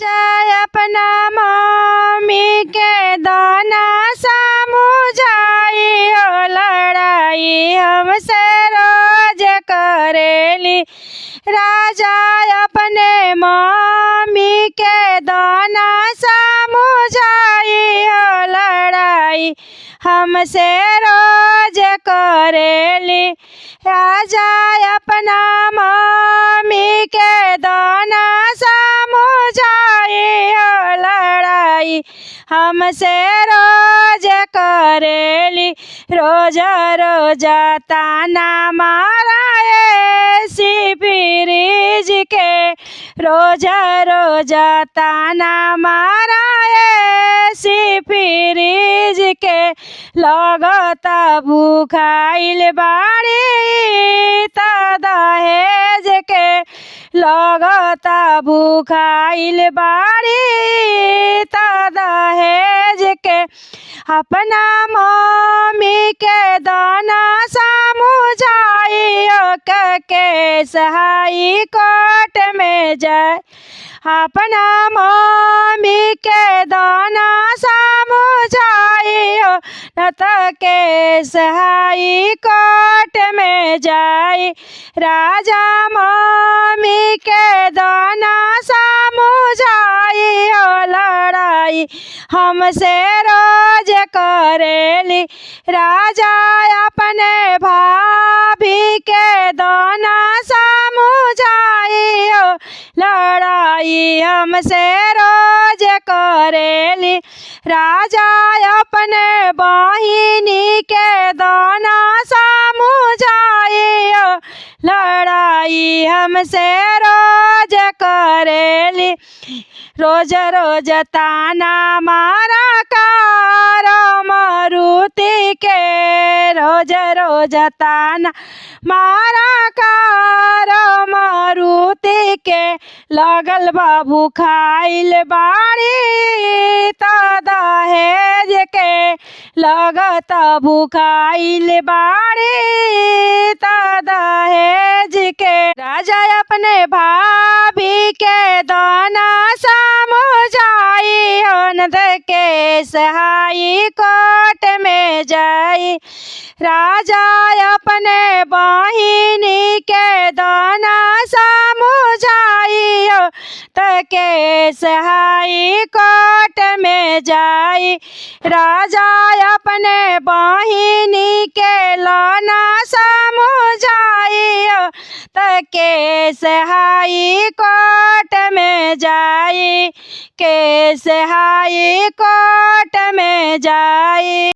जाय अपना मम्मी के दाना समझाई हो, लड़ाई हमसे रोज करेली। राजा अपने मम्मी के दाना समझाई हो, लड़ाई हमसे रोज करेली। राजा अपना मम्मी के दाना समझाई हो, लड़ाई हमसे रोज करेली। रोज रोज ताना मारा ऐसी फ्रिज के, रोज रोज ताना मारा ऐसी फ्रिज के। लगता भूखाइल बाड़ी त दहेज के, लगता भूखाइल बाड़ी त दहेज के। अपना मम्मी के दाना समझाई हो, के सहाई कोर्ट में जाए। अपना मम्मी के दाना समझाई हो, न त के सहाई कोर्ट में जाई। राजा मम्मी के दाना समझाई हो, लड़ाई हमसे रोज करेली। राजा अपने भाभी के दाना समझाई हो, लड़ाई हमसे रोज करेली। राजा अपने बहिनी के दाना समझाई हो, लड़ाई हमसे रोज करेली। रोज रोज ताना मारा कारो मारुति के, रोज रोज ताना मारा कारो मारुति के। लगल बा भूखाइल बाड़ी त दहेज के, लगत भूखाइल बाड़ी त दहेज के। राजा अपने भाभी के दाना समझाई हो, न त के सहाई कोर्ट में जाई। राजा अपने बहिनी के दाना समझाई हो, त के सहाई कोर्ट में जाई। राजा अपने बहिनी के लाना समझाई हो, त के सहाई कोर्ट में जाई, के सहाई कोर्ट में जाई।